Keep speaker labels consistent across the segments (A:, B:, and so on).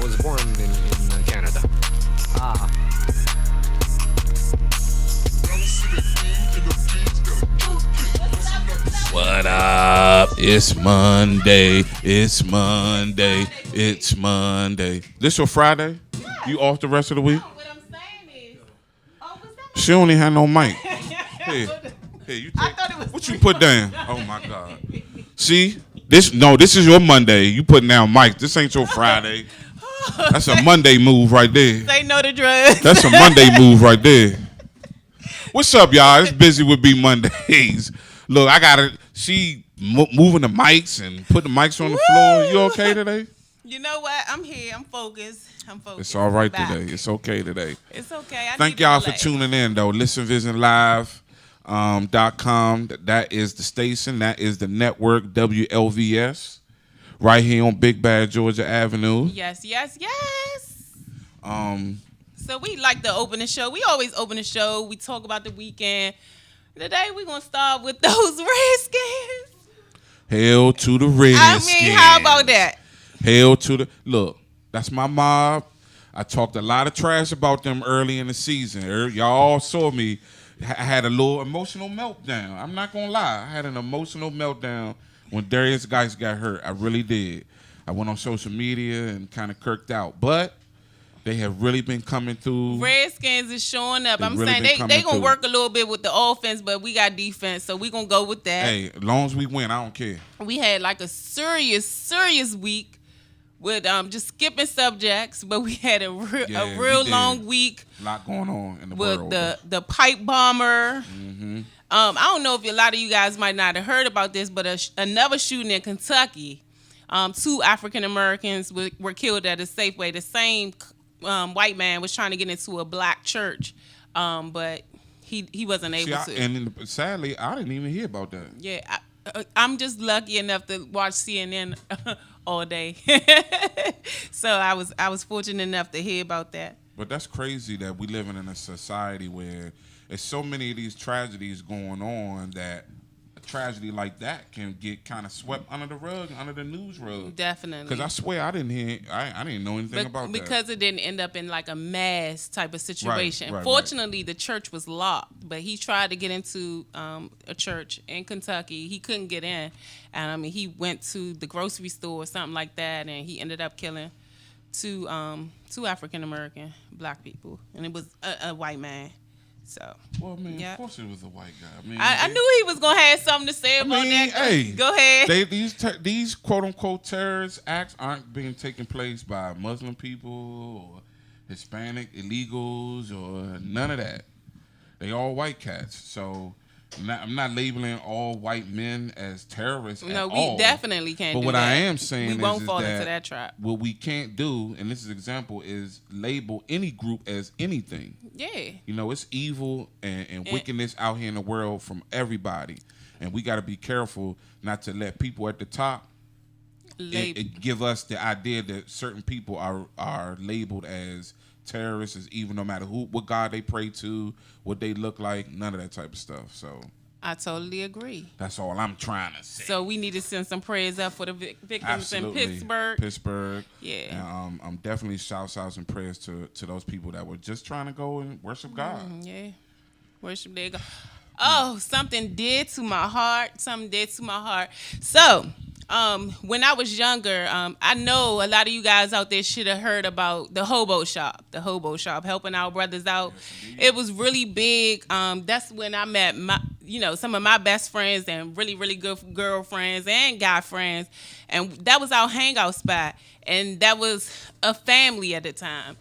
A: was born in Canada.
B: Ah.
C: What up? It's Monday. It's Monday. It's Monday. This your Friday? You off the rest of the week?
D: What I'm saying is, was that
C: She only had no mic. Here, you take.
D: I thought it was
C: What you put down? Oh my God. See, this is your Monday. You putting down mic. This ain't your Friday. That's a Monday move right there.
D: Say no to drugs.
C: That's a Monday move right there. What's up, y'all? It's Busy with B Mondays. Look, I got it. She moving the mics and putting the mics on the floor. You okay today?
D: You know what? I'm here. I'm focused.
C: It's all right today. It's okay today.
D: It's okay.
C: Thank y'all for tuning in, though. ListenVisionLive.com. That is the station. That is the network, WLVS, right here on Big Bad Georgia Avenue.
D: Yes. So we like to open the show. We always open the show. We talk about the weekend. Today we're going to start with those Redskins.
C: Hell to the Redskins.
D: I mean, how about that?
C: Hell to the... Look, that's my mob. I talked a lot of trash about them early in the season. Y'all all saw me. I had a little emotional meltdown. I'm not going to lie. I had an emotional meltdown when Darius Geis got hurt. I really did. I went on social media and kind of kirked out. But they have really been coming through.
D: Redskins is showing up. I'm
C: really
D: saying they going to work a little bit with the offense, but we got defense, so we going to go with that.
C: Hey, as long as we win, I don't care.
D: We had like a serious week with just skipping subjects, but we had a real long week.
C: A lot going on in the
D: with
C: world.
D: the pipe bomber.
C: Mm-hmm.
D: I don't know if a lot of you guys might not have heard about this, but another shooting in Kentucky. 2 African Americans were killed at a Safeway. The same white man was trying to get into a black church, but he wasn't able to.
C: And sadly, I didn't even hear about that.
D: Yeah, I'm just lucky enough to watch CNN all day, so I was fortunate enough to hear about that.
C: But that's crazy that we living in a society where there's so many of these tragedies going on that a tragedy like that can get kind of swept under the rug, under the news rug.
D: Definitely.
C: Because I swear I didn't know anything about that.
D: Because it didn't end up in like a mass type of situation.
C: Right.
D: Fortunately, the church was locked, but he tried to get into a church in Kentucky. He couldn't get in. And I mean, he went to the grocery store or something like that, and he ended up killing two African American black people, and it was a white man. So,
C: well, man,
D: yeah.
C: Of course it was a white guy.
D: I knew he was gonna have something to say about that.
C: Hey,
D: go ahead.
C: These quote unquote terrorist acts aren't being taken place by Muslim people or Hispanic illegals or none of that. They all white cats. So I'm not labeling all white men as terrorists.
D: No, we
C: all.
D: definitely can't.
C: But
D: do
C: what
D: that.
C: I am saying
D: we won't
C: is
D: fall
C: that
D: into that trap.
C: What we can't do, and this is an example, is label any group as anything.
D: Yeah.
C: You know, it's evil and wickedness out here in the world from everybody. And we got to be careful not to let people at the top it give us the idea that certain people are labeled as terrorists, as evil, no matter what God they pray to, what they look like, none of that type of stuff. So
D: I totally agree.
C: that's all I'm trying to say.
D: So we need to send some prayers up for the victims in Pittsburgh.
C: Yeah. And I'm definitely shouts and prayers to those people that were just trying to go and worship God.
D: Yeah. Worship their God. Oh, something dear to my heart. So, when I was younger, I know a lot of you guys out there should have heard about the hobo shop, helping our brothers out. Yes, it was really big. That's when I met some of my best friends and really, really good girlfriends and guy friends. And that was our hangout spot. And that was a family at the time.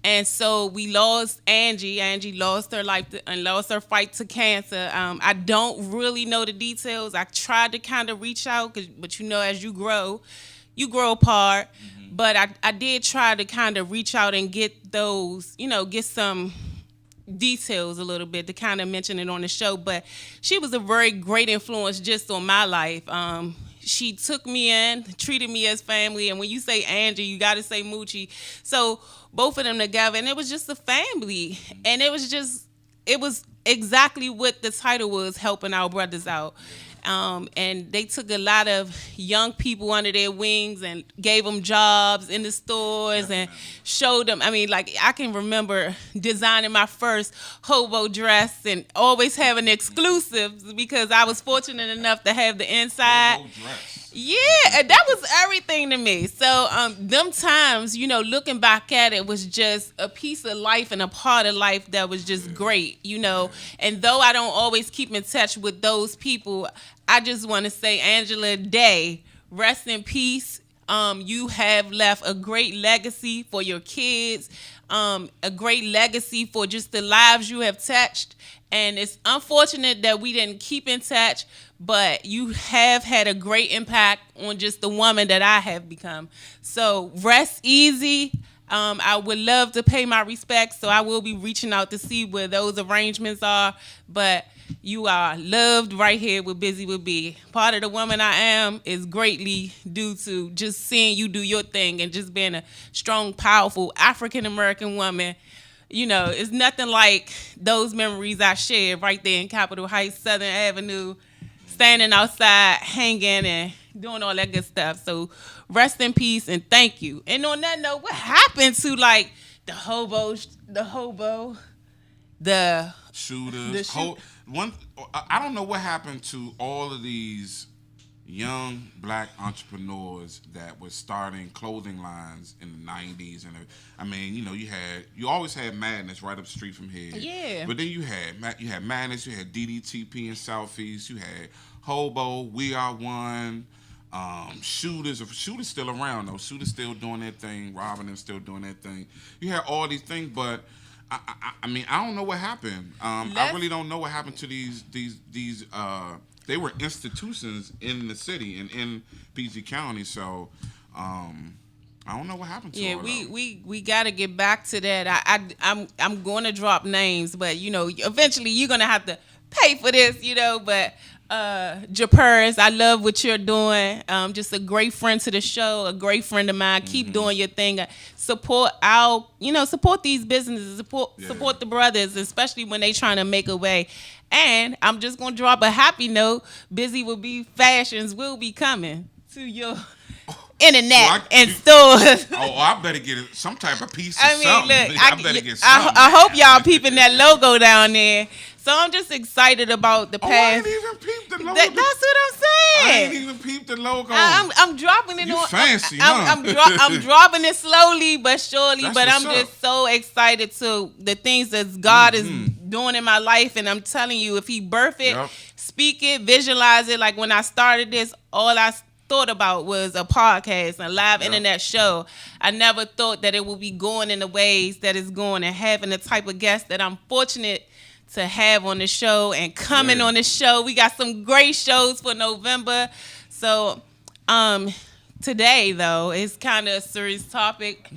D: And so we lost Angie. Angie lost her life and lost her fight to cancer. I don't really know the details. I tried to kind of reach out, but as you grow apart. Mm-hmm. But I did try to kind of reach out and get those, get some details a little bit to kind of mention it on the show. But she was a very great influence just on my life. She took me in, treated me as family. And when you say Angie, you got to say Moochie. So both of them together, and it was just a family. And it was exactly what the title was, helping our brothers out. And they took a lot of young people under their wings and gave them jobs in the stores and showed them. I mean, like, I can remember designing my first hobo dress and always having exclusives because I was fortunate enough to have the inside.
C: Hobo dress.
D: Yeah, that was everything to me. So them times, looking back at it was just a piece of life and a part of life that was just great, And though I don't always keep in touch with those people, I just want to say, Angela Day, rest in peace. You have left a great legacy for your kids, a great legacy for just the lives you have touched. And it's unfortunate that we didn't keep in touch, but you have had a great impact on just the woman that I have become. So rest easy. I would love to pay my respects, so I will be reaching out to see where those arrangements are. But you are loved right here with Buzy with B. Part of the woman I am is greatly due to just seeing you do your thing and just being a strong, powerful African-American woman. It's nothing like those memories I shared right there in Capitol Heights, Southern Avenue, standing outside, hanging and doing all that good stuff. So rest in peace and thank you. And on that note, what happened to like the
C: shooters? I don't know what happened to all of these young black entrepreneurs that were starting clothing lines in the 90s. And I mean, you always had Madness right up the street from here.
D: Yeah.
C: But then you had Madness, you had DDTP in Southeast, you had Hobo, We Are One, Shooters. Shooters still around though. Shooters still doing their thing. Robbing them still doing their thing. You had all these things, but I mean, I don't know what happened. I really don't know what happened to these they were institutions in the city and in PG County, so I don't know what happened to all
D: we got to get back to that. I'm going to drop names, but eventually you're going to have to pay for this, but Japers, I love what you're doing. Just a great friend to the show, a great friend of mine. Keep doing your thing. Support support these businesses, support the brothers, especially when they trying to make a way. And I'm just gonna drop a happy note. Buzy will be fashions will be coming to your internet and stores.
C: I better get some type of piece of something.
D: Look,
C: I better get something.
D: I hope y'all peeping that logo down there. So I'm just excited about the past.
C: I ain't even peeped the logo.
D: That's what I'm saying.
C: I ain't even peeped the logo.
D: I'm dropping it on.
C: Fancy,
D: I'm dropping it slowly but surely.
C: That's
D: but I'm
C: what's
D: just so excited to the things that God is doing in my life. And I'm telling you, if He birth it, speak it, visualize it. Like when I started this, all I thought about was a podcast, a live internet show. I never thought that it would be going in the ways that it's going and having the type of guests that I'm fortunate to have on the show and coming on the show. We got some great shows for November. So today, though, it's kind of a serious topic.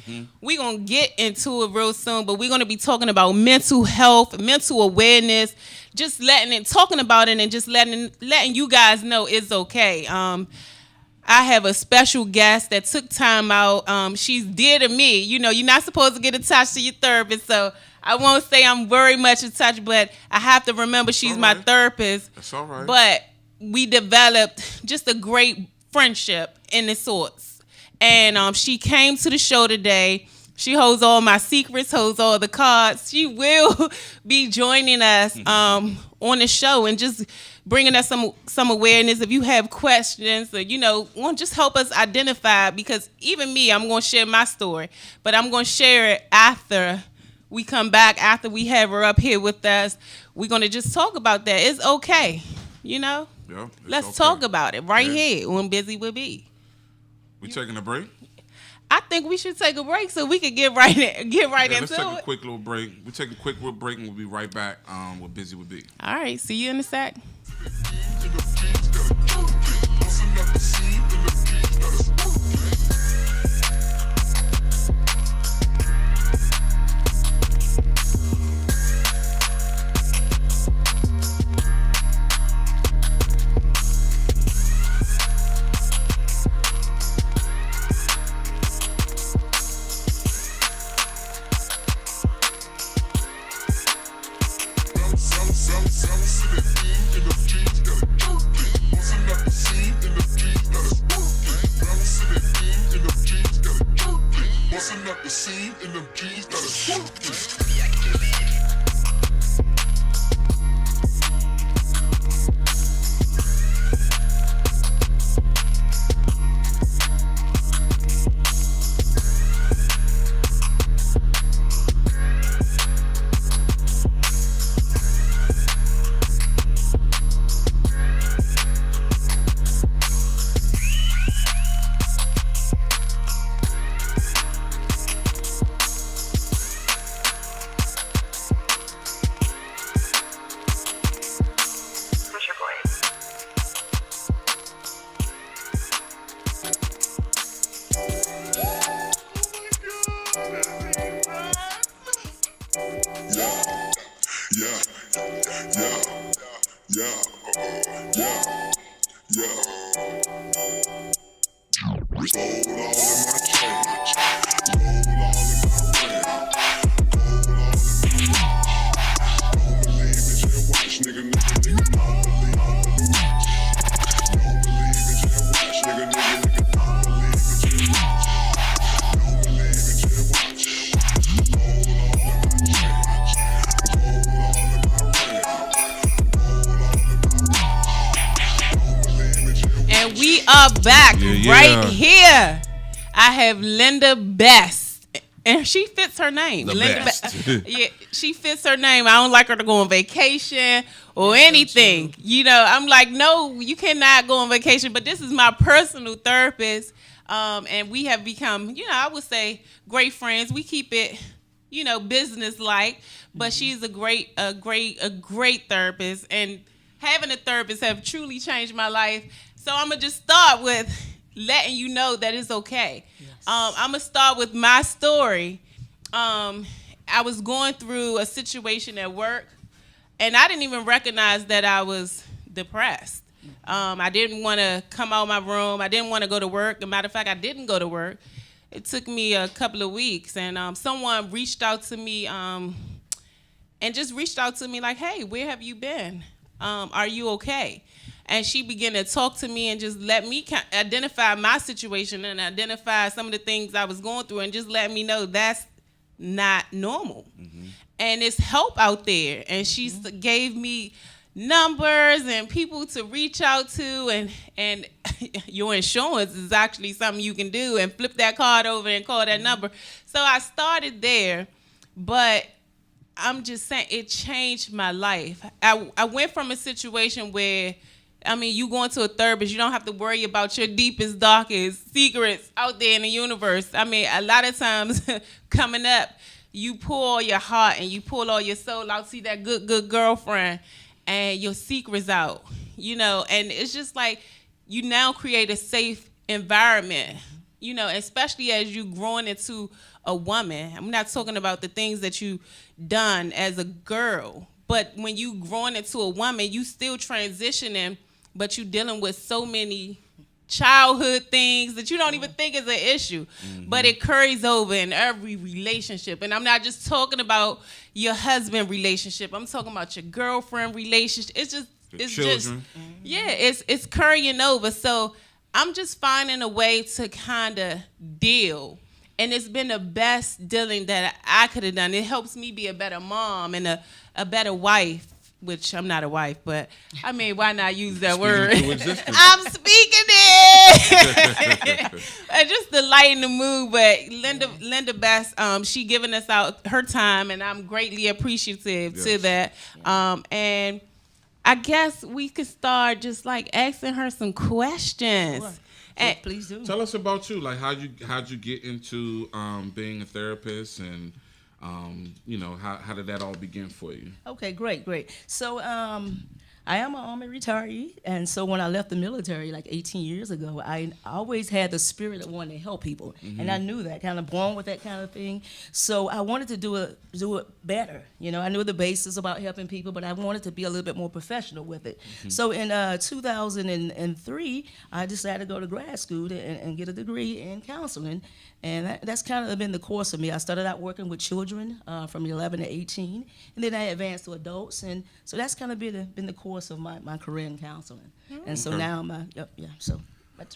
D: We're going to get into it real soon, but we're going to be talking about mental health, mental awareness, just talking about it and just letting you guys know it's okay. I have a special guest that took time out. She's dear to me. You're not supposed to get attached to your therapist, so I won't say I'm very much attached, but I have to remember she's my therapist.
C: That's all right.
D: But we developed just a great friendship in the sorts. And she came to the show today. She holds all my secrets, holds all the cards. She will be joining us on the show and just bringing us some awareness. If you have questions or, want just help us identify, because even me, I'm going to share my story, but I'm going to share it after we come back, after we have her up here with us. We're going to just talk about that. It's okay,
C: Yeah,
D: Let's talk about it right here on Buzy with B.
C: We taking a break?
D: I think we should take a break so we can get right into it.
C: Let's take a quick little break. We take a quick little break and we'll be right back with Buzy with B.
D: All right, see you in a sec.
B: Sell, sell, sell, see the thing in the streets. bustin' up the scene and them G's that is working.
D: Back right here. I have Linda Best, and she fits her name. Linda Best. Yeah, she fits her name. I don't like her to go on vacation or anything. You know, I'm like, no, you cannot go on vacation. But this is my personal therapist, and we have become, you know, I would say great friends. We keep it, you know, business like. But she's a great therapist, and having a therapist have truly changed my life. So I'm going to just start with letting you know that it's okay. Yes. I'm going to start with my story. I was going through a situation at work, and I didn't even recognize that I was depressed. I didn't want to come out of my room. I didn't want to go to work. As a matter of fact, I didn't go to work. It took me a couple of weeks, and someone reached out to me and just reached out to me like, hey, where have you been? Are you okay? And she began to talk to me and just let me identify my situation and identify some of the things I was going through and just let me know that's not normal. Mm-hmm. And it's help out there. And she gave me numbers and people to reach out to, and your insurance is actually something you can do and flip that card over and call that number. So I started there, but I'm just saying it changed my life. I went from a situation where, I mean, you going to a therapist, you don't have to worry about your deepest, darkest secrets out there in the universe. I mean, a lot of times coming up, you pull all your heart and you pull all your soul out, see that good girlfriend, and your secrets out, you know, and it's just like you now create a safe environment, you know, especially as you growing into a woman. I'm not talking about the things that you done as a girl, but when you growing into a woman, you still transitioning, but you dealing with so many childhood things that you don't even think is an issue, but it carries over in every relationship. And I'm not just talking about your husband relationship. I'm talking about your girlfriend relationship. It's children. It's carrying over. So I'm just finding a way to kind of deal. And it's been the best dealing that I could have done. It helps me be a better mom and a better wife, which I'm not a wife, but I mean, why not use that word? I'm speaking it. Just to lighten the mood, but Linda Best, she giving us out her time, and I'm greatly appreciative to that. And I guess we could start just like asking her some questions. Sure. And
E: please do.
C: Tell us about you. Like, how'd you get into being a therapist, and you know, how did that all begin for you?
E: Okay, great. So I am an Army retiree, and so when I left the military like 18 years ago, I always had the spirit of wanting to help people, and I knew that, kind of born with that kind of thing. So I wanted to do it better. You know, I knew the basis about helping people, but I wanted to be a little bit more professional with it. So in 2003, I decided to go to grad school and get a degree in counseling, and that's kind of been the course of me. I started out working with children from 11 to 18, and then I advanced to adults, and so that's kind of been the course of my career in counseling. And so now so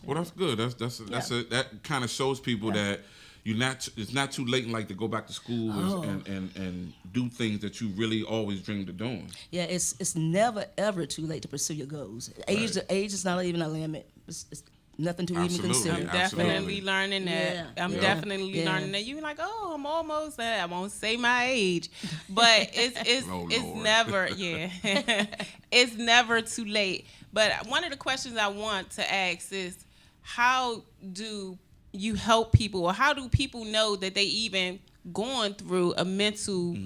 C: well, that's good. That kind of shows people that, It's not too late in life to go back to school and do things that you really always dreamed of doing.
E: Yeah, it's never ever too late to pursue your goals. Age is not even a limit. It's nothing to even
C: Absolutely.
E: consider.
D: I'm
C: Absolutely.
D: definitely learning that.
E: Yeah.
D: I'm
E: Yeah.
D: definitely
E: Yeah.
D: learning that. You're like, oh, I'm almost there. I won't say my age, but it's
C: Oh,
D: it's
C: Lord.
D: never it's never too late. But one of the questions I want to ask is, how do you help people, or how do people know that they even going through a mental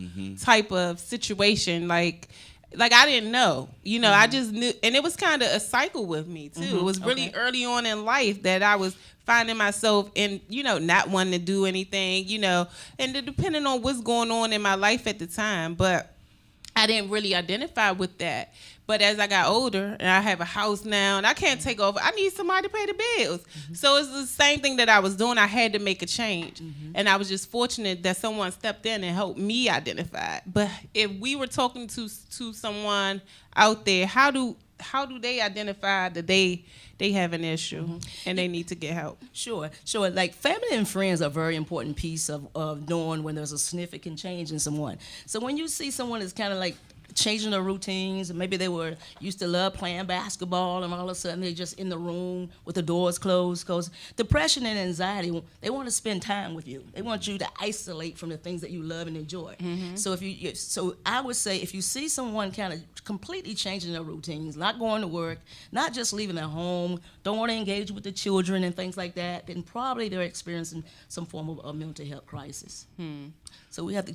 D: type of situation? Like I didn't know, I just knew, and it was kind of a cycle with me too. It was really early on in life that I was finding myself in, not wanting to do anything, and depending on what's going on in my life at the time, but I didn't really identify with that. But as I got older and I have a house now and I can't take over, I need somebody to pay the bills. So it's the same thing that I was doing. I had to make a change. And I was just fortunate that someone stepped in and helped me identify it. But if we were talking to someone out there, how do they identify that they have an issue and they need to get help?
E: Sure. Like family and friends are a very important piece of knowing when there's a significant change in someone. So when you see someone that's kind of like changing their routines, maybe they were used to love playing basketball and all of a sudden they're just in the room with the doors closed, because depression and anxiety, they want to spend time with you. They want you to isolate from the things that you love and enjoy. So I would say if you see someone kind of completely changing their routines, not going to work, not just leaving their home, don't want to engage with the children and things like that, then probably they're experiencing some form of a mental health crisis. So we have to,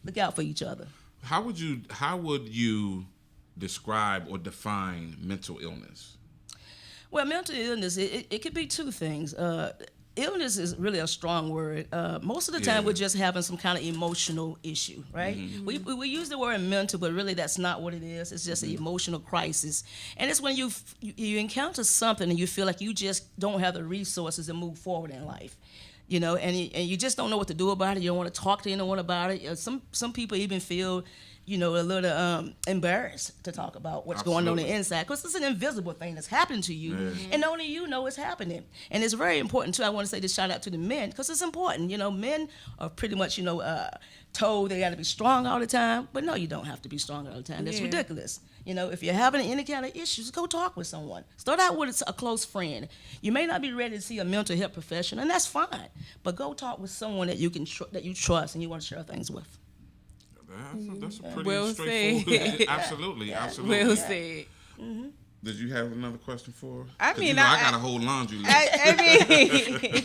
E: look out for each other.
C: How would you describe or define mental illness?
E: Well, mental illness, it could be two things. Illness is really a strong word. Most of the time,
C: Yeah.
E: we're just having some kind of emotional issue, right? We use the word mental, but really that's not what it is. It's just an emotional crisis. And it's when you encounter something and you feel like you just don't have the resources to move forward in life. And you just don't know what to do about it. You don't want to talk to anyone about it. Some people even feel, a little embarrassed to talk about what's going on the inside, because it's an invisible thing that's happening to you, and only you know it's happening. And it's very important too. I want to say this shout out to the men, because it's important. Men are pretty much told they got to be strong all the time, but no, you don't have to be strong all the time. That's ridiculous. If you're having any kind of issues, go talk with someone. Start out with a close friend. You may not be ready to see a mental health professional, and that's fine. But go talk with someone that you trust and you want to share things with.
C: That's a pretty
D: Well
C: straightforward.
D: said.
C: Absolutely.
D: Well said.
C: Did you have another question for her?
D: I
C: 'Cause
D: mean,
C: I got a whole laundry list.
D: I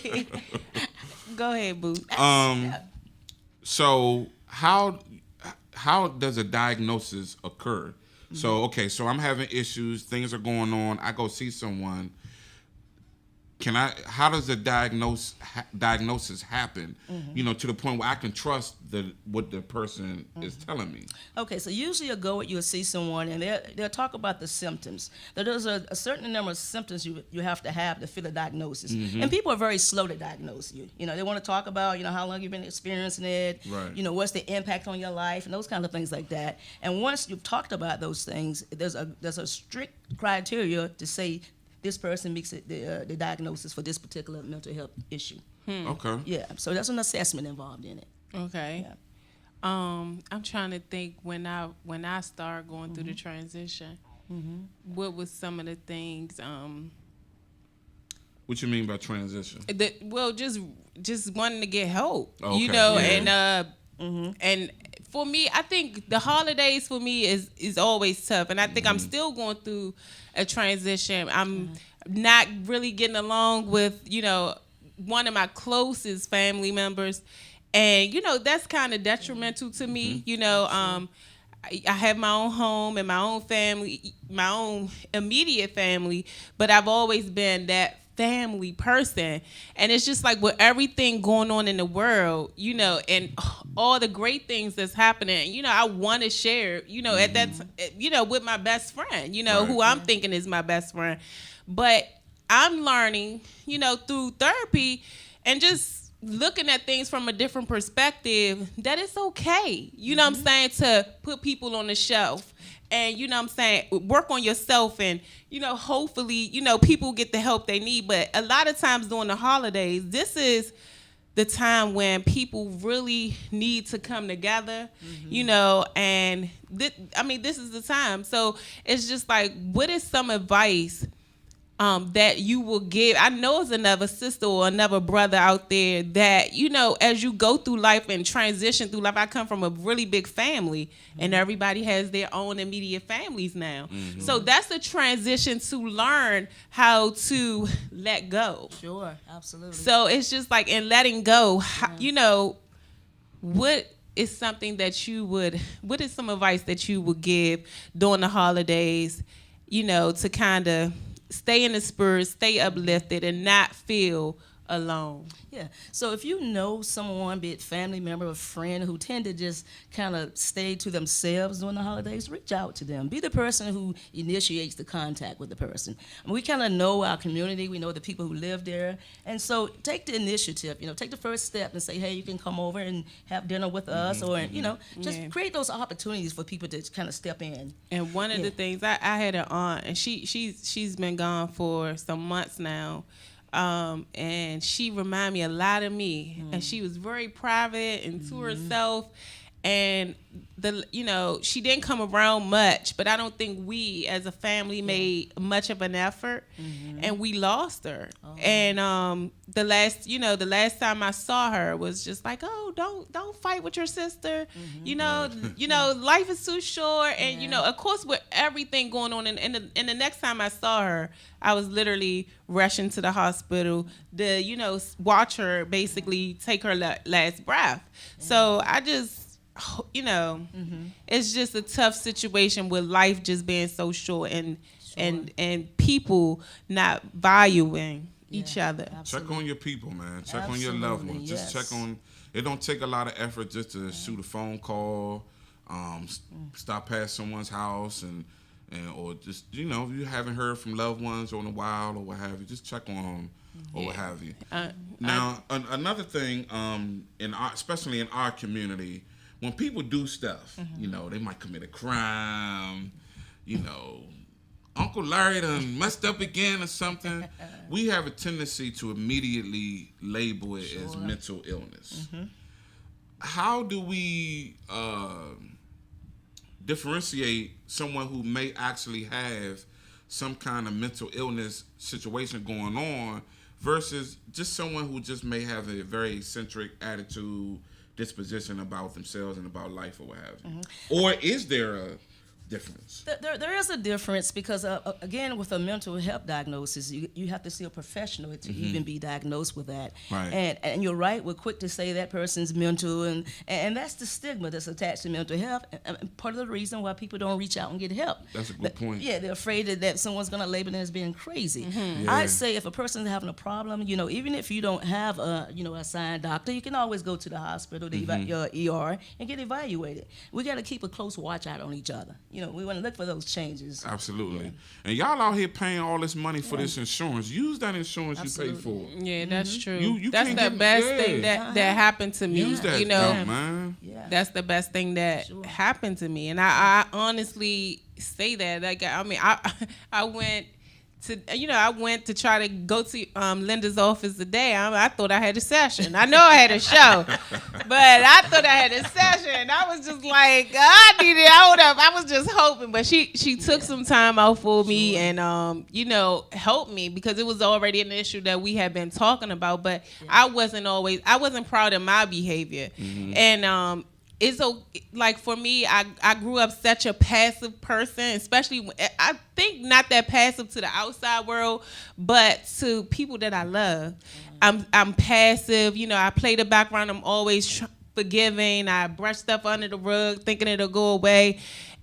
D: mean, go ahead, Boo.
C: So how does a diagnosis occur? So I'm having issues, things are going on. I go see someone. How does the diagnosis happen? To the point where I can trust what the person is telling me.
E: Okay, so usually you'll see someone and they'll talk about the symptoms. There's a certain number of symptoms you have to feel a diagnosis. And people are very slow to diagnose you. They want to talk about, how long you've been experiencing it,
C: Right.
E: What's the impact on your life and those kind of things like that. And once you've talked about those things, there's a strict criteria to say this person meets the diagnosis for this particular mental health issue.
C: Okay.
E: Yeah, so there's an assessment involved in it.
D: Okay.
E: Yeah.
D: I'm trying to think when I started going through the transition, what was some of the things
C: What you mean by transition?
D: just wanting to get help,
C: Okay, yeah.
D: and for me, I think the holidays for me is always tough, and I think I'm still going through a transition. I'm not really getting along with one of my closest family members, and that's kind of detrimental to me. I have my own home and my own family, my own immediate family, but I've always been that family person. And it's just like with everything going on in the world, and all the great things that's happening, I want to share, at that, with my best friend, who I'm thinking is my best friend. But I'm learning, through therapy and just looking at things from a different perspective, that it's okay, what I'm saying, to put people on the shelf. And work on yourself, and hopefully people get the help they need. But a lot of times during the holidays, this is the time when people really need to come together, you know, and this is the time. So it's just like, what is some advice that you will give? I know it's another sister or another brother out there that, you know, as you go through life and transition through life, I come from a really big family and everybody has their own immediate families now. So that's a transition to learn how to let go.
E: Sure, absolutely.
D: So it's just like, in letting go, you know, what is something that what is some advice that you would give during the holidays, you know, to kind of stay in the spirit, stay uplifted, and not feel alone?
E: Yeah. So if you know someone, be it family member or friend, who tend to just kind of stay to themselves during the holidays, reach out to them. Be the person who initiates the contact with the person. We kind of know our community. We know the people who live there. And so take the initiative, you know, take the first step and say, hey, you can come over and have dinner with us, or, you know, just create those opportunities for people to kind of step in.
D: And one of the things, I had an aunt, and she's been gone for some months now. And she reminded me a lot of me, and she was very private and to herself, and she didn't come around much, but I don't think we as a family made much of an effort, and we lost her. And the last time I saw her was just like, oh, don't fight with your sister. You know, life is too short, and you know, of course, with everything going on, and the next time I saw her, I was literally rushing to the hospital to, you know, watch her basically take her last breath. So I just, you know, it's just a tough situation with life just being so short, and people not valuing each other.
E: Absolutely.
C: Check on your people, man. Check on your loved ones. Just check on. It don't take a lot of effort just to shoot a phone call, stop past someone's house, and or just, you know, if you haven't heard from loved ones in a while or what have you, just check on them or what have you. Now, another thing, especially in our community, when people do stuff, you know, they might commit a crime, you know, Uncle Larry done messed up again or something, we have a tendency to immediately label it as mental illness. How do we differentiate someone who may actually have some kind of mental illness situation going on versus just someone who just may have a very eccentric attitude, disposition about themselves and about life or what have you? Or is there a difference?
E: There is a difference because, again, with a mental health diagnosis, you have to see a professional to even be diagnosed with that.
C: Right.
E: And you're right, we're quick to say that person's mental, and that's the stigma that's attached to mental health. And part of the reason why people don't reach out and get help.
C: That's a good point.
E: Yeah, they're afraid that someone's going to label them as being crazy. I'd say if a person's having a problem, you know, even if you don't have a assigned doctor, you can always go to the hospital, your ER, and get evaluated. We got to keep a close watch out on each other. You know, we want to look for those changes.
C: Absolutely. Yeah. And y'all out here paying all this money for this insurance. Use that insurance you pay for.
D: Yeah, that's true.
C: You
D: that's the best thing that happened to me.
C: Use that,
D: you know,
C: man.
E: Yeah.
D: That's the best thing that happened to me. And I honestly say that. Like, I mean, I went to try to go to Linda's office today. I thought I had a session. I know I had a show, but I thought I had a session. I was just like, I was just hoping. But she took some time out for me and, helped me because it was already an issue that we had been talking about. But I wasn't proud of my behavior. And, it's like for me, I grew up such a passive person, especially I think not that passive to the outside world, but to people that I love. I'm passive, you know. I play the background. I'm always forgiving. I brush stuff under the rug, thinking it'll go away.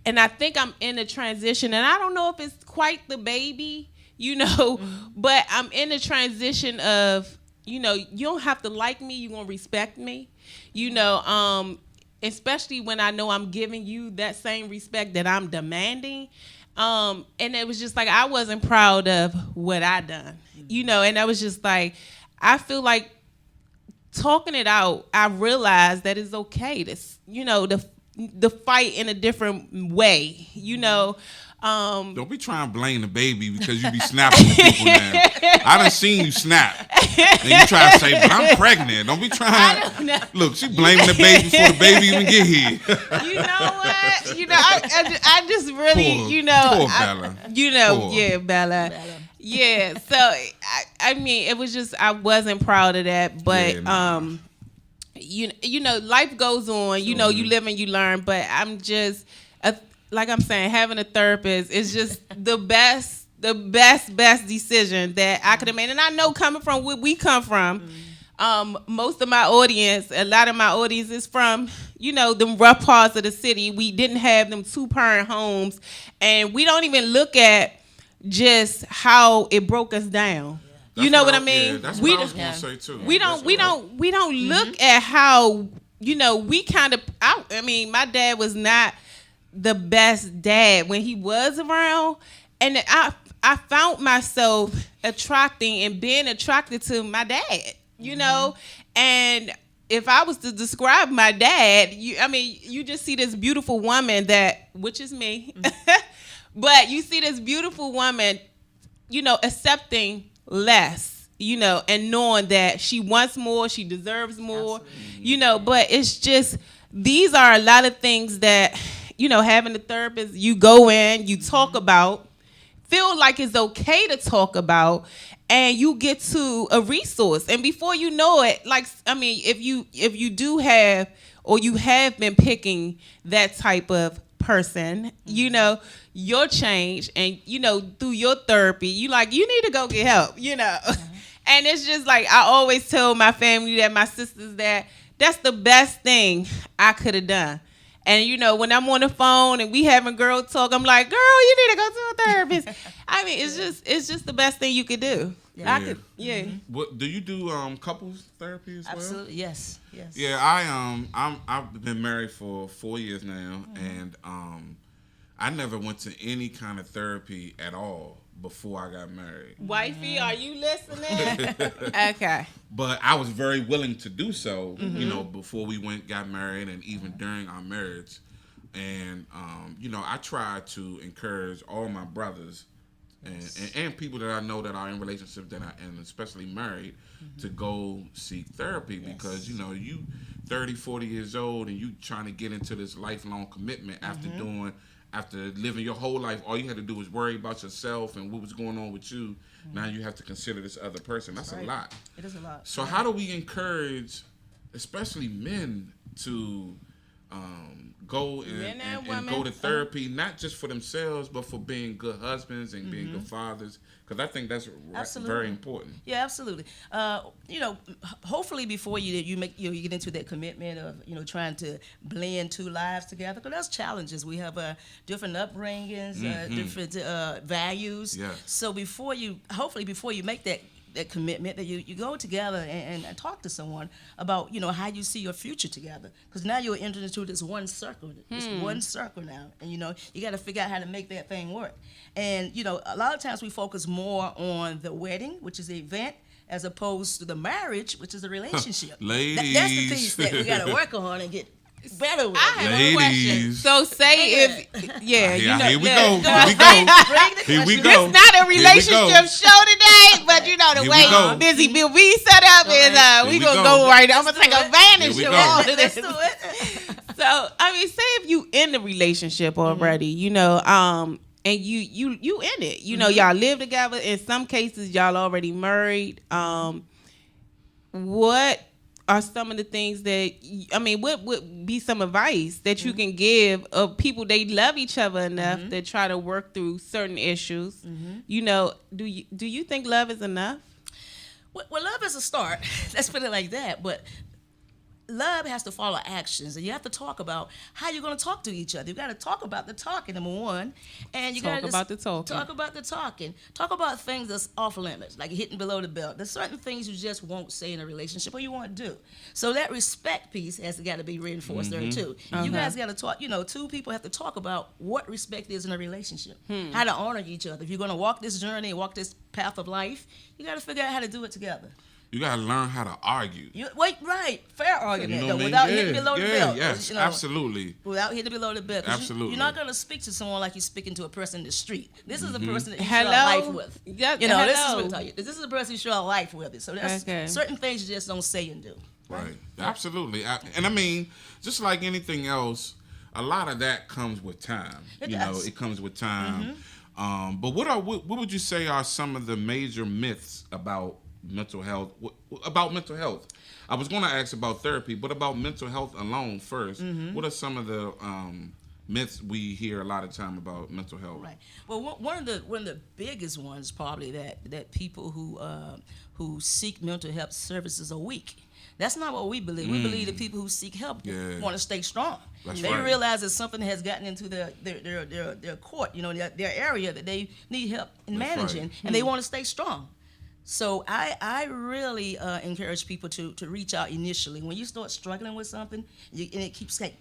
D: And I think I'm in a transition, and I don't know if it's quite the baby, you know, but I'm in a transition of, you know, you don't have to like me, you're gonna respect me, you know. Especially when I know I'm giving you that same respect that I'm demanding. And it was just like, I wasn't proud of what I done, you know, and I was just like, I feel like talking it out, I realized that it's okay to, you know, the fight in a different way, you know.
C: Don't be trying to blame the baby because you be snapping at people now. I done seen you snap. And you try to say, but I'm pregnant. Don't be trying. Look, she blaming the baby before the baby even get here.
D: You know what? I just really,
C: Poor Bella.
D: Yeah, Bella. Yeah, so I mean, it was just I wasn't proud of that, but life goes on. You live and you learn. But I'm just like I'm saying, having a therapist is just the best decision that I could have made. And I know coming from where we come from, most of my audience, a lot of my audience is from, them rough parts of the city. We didn't have them 2-parent homes, and we don't even look at just how it broke us down.
C: Yeah.
D: You know what I mean?
C: Yeah, that's what I was gonna say too.
D: We don't look at how we kind of. I mean, my dad was not the best dad when he was around, and I found myself being attracted to my dad. And if I was to describe my dad, you just see this beautiful woman which is me, but you see this beautiful woman, accepting less, and knowing that she wants more, she deserves more, but it's just, these are a lot of things that, having a therapist, you go in, you talk about, feel like it's okay to talk about, and you get to a resource. And before you know it, if you do have, or you have been picking that type of person, your change, and through your therapy, you need to go get help, And it's just like I always tell my family, that my sisters, that's the best thing I could have done. And when I'm on the phone and we having girl talk, I'm like, girl, you need to go to a therapist. I mean, it's just the best thing you could do.
E: Yeah.
C: What do you do? Couples therapy as well?
E: Absolutely, yes.
C: Yeah, I've been married for 4 years now, and I never went to any kind of therapy at all before I got married.
D: Wifey, are you listening? Okay.
C: But I was very willing to do so, before we got married, and even during our marriage. And I try to encourage all my brothers and people that I know that are in relationships and especially married, to go seek therapy, because you 30, 40 years old, and you trying to get into this lifelong commitment after living your whole life. All you had to do was worry about yourself and what was going on with you. Now you have to consider this other person. That's a lot.
E: It is a lot.
C: So how do we encourage, especially men, to go and go to therapy, not just for themselves, but for being good husbands and being good fathers? Because I think that's very important.
E: Yeah, absolutely. Hopefully before you get into that commitment of trying to blend two lives together, because there's challenges. We have different upbringings, different values.
C: Yeah.
E: So before you make that commitment, that you go together and talk to someone about how you see your future together, because now you're entering into this one circle now, and you got to figure out how to make that thing work. And a lot of times we focus more on the wedding, which is the event, as opposed to the marriage, which is a relationship.
C: Ladies,
E: that's the piece that we got to work on and get better with.
D: I have a question. So say
C: Here we go.
D: Here we go. It's not a relationship show today, but the way Busy Bill we set up is we gonna go right. I'm gonna take advantage of all of this. So say if you in the relationship already, and you in it, y'all live together. In some cases, y'all already married. What are some of the things that what would be some advice that you can give of people they love each other enough to try to work through certain issues? Do you think love is enough?
E: Well, love is a start. Let's put it like that. But love has to follow actions, and you have to talk about how you're going to talk to each other. You got to talk about the talking, number one, and you got to talk about the talking. Talk about things that's off limits, like hitting below the belt. There's certain things you just won't say in a relationship, or you won't do. So that respect piece has got to be reinforced there too. You guys got to talk. Two people have to talk about what respect is in a relationship, how to honor each other. If you're going to walk this journey, walk this path of life, you got to figure out how to do it together.
C: You gotta learn how to argue.
E: Fair argument
C: You know
E: though,
C: what I
E: without
C: mean?
E: hitting below the belt.
C: Yes,
E: you know,
C: absolutely.
E: Without hitting below the belt. 'Cause
C: Absolutely.
E: You're not gonna speak to someone like you're speaking to a person in the street. This is a
C: Mm-hmm.
E: person that you
D: Hello?
E: share life with.
D: Yeah,
E: You know,
D: hello.
E: this is a person you share life with. So there's
D: Okay.
E: certain things you just don't say and do.
C: Right. Absolutely. And I mean, just like anything else, a lot of that comes with time.
E: It
C: you
E: does.
C: know, it comes with time. But what would you say are some of the major myths about mental health? About mental health? I was going to ask about therapy, but about mental health alone first. What are some of the myths we hear a lot of time about mental health?
E: Right. Well, one of the biggest ones probably that people who seek mental health services are weak. That's not what we believe. We believe that people who seek help want to stay strong.
C: That's
E: they
C: right.
E: realize that something has gotten into their court, you know, their area that they need help in
C: That's
E: managing,
C: right.
E: and they want to stay strong. So I really encourage people to reach out initially. When you start struggling with something, and it keeps like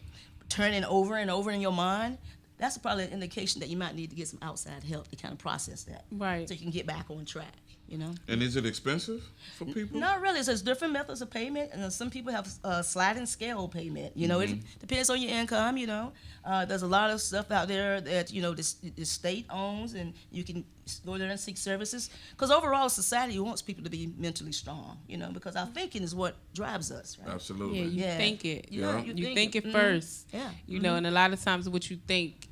E: turning over and over in your mind, that's probably an indication that you might need to get some outside help to kind of process that.
D: Right.
E: So you can get back on track, you know?
C: And is it expensive for people?
E: Not really. There's different methods of payment, and some people have sliding scale payment. You know, it depends on your income. You know, there's a lot of stuff out there that the state owns, and you can go there and seek services. Because overall, society wants people to be mentally strong. You know, because our thinking is what drives us. Right?
C: Absolutely.
D: Yeah, you
E: Yeah.
D: think it.
C: Yeah.
D: You think it first.
E: Yeah.
D: You know, and a lot of times what you think,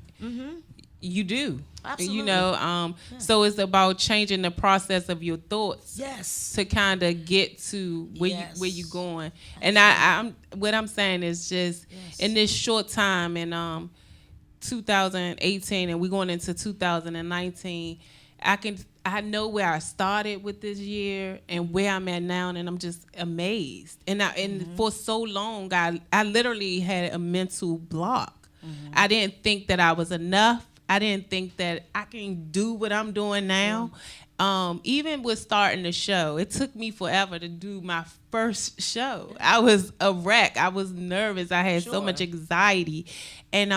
D: you do.
E: Absolutely.
D: You know, so it's about changing the process of your thoughts
E: Yes.
D: to kind of get to where
E: Yes.
D: you going. And I'm what I'm saying is just
E: Yes.
D: in this short time in 2018 and we're going into 2019, I know where I started with this year and where I'm at now, and I'm just amazed. And for so long, I literally had a mental block. I didn't think that I was enough. I didn't think that I can do what I'm doing now. Even with starting the show, it took me forever to do my first show. I was a wreck. I was nervous. I had so much anxiety. And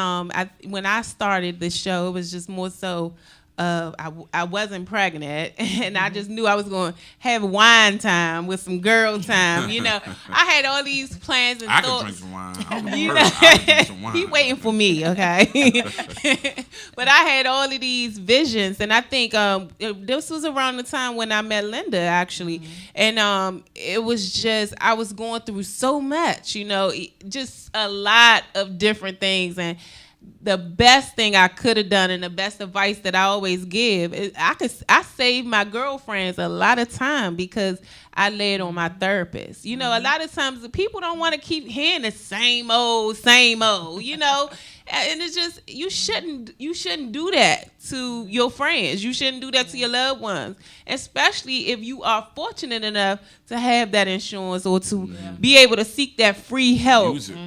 D: when I started the show, it was just more so I wasn't pregnant, and I just knew I was going to have wine time with some girl time. You know, I had all these plans and
C: I
D: thoughts.
C: could drink some wine. I was
D: You
C: the
D: know,
C: first. I could drink some wine.
D: he waiting for me, okay? But I had all of these visions, and I think this was around the time when I met Linda, actually, and it was just I was going through so much, you know, just a lot of different things, and the best thing I could have done and the best advice that I always give is I saved my girlfriends a lot of time because I laid on my therapist. You know, a lot of times the people don't want to keep hearing the same old, you know. And it's just you shouldn't do that to your friends. You shouldn't do that to your loved ones, especially if you are fortunate enough to have that insurance or to be able to seek that free help.
C: Use it.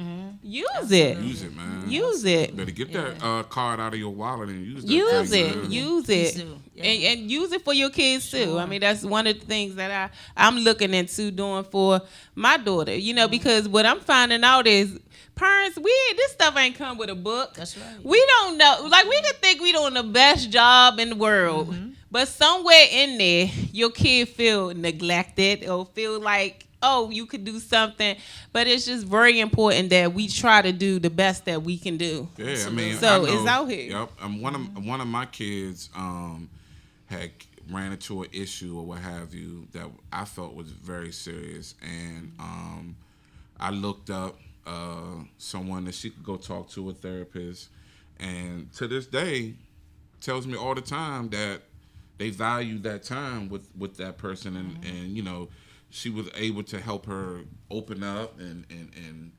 D: Use it.
C: Use it, man.
D: Use it.
C: You better get that card out of your wallet and use that.
D: Use
C: thing,
D: it.
C: man.
D: Use
E: Please
D: it.
E: do. Yeah.
D: And use it for your kids too. I mean, that's one of the things that I'm looking into doing for my daughter. You know, because what I'm finding out is parents, this stuff ain't come with a book.
E: That's right.
D: We don't know. Like, we could think we doing the best job in the world, but somewhere in there, your kid feel neglected or feel like, oh, you could do something. But it's just very important that we try to do the best that we can do.
C: Yeah, I mean,
D: So
C: I know,
D: it's out here.
C: Yep. One of my kids had ran into an issue or what have you that I felt was very serious, and I looked up someone that she could go talk to, a therapist, and to this day tells me all the time that they value that time with that person, and you know, she was able to help her open up and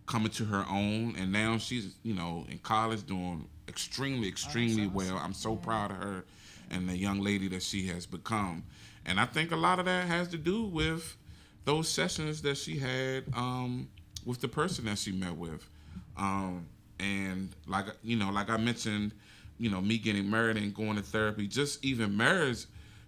C: come into her own, and now she's, you know, in college doing extremely well. I'm so proud of her and the young lady that she has become, and I think a lot of that has to do with those sessions that she had with the person that she met with, and like I mentioned, you know, me getting married and going to therapy, just even marriage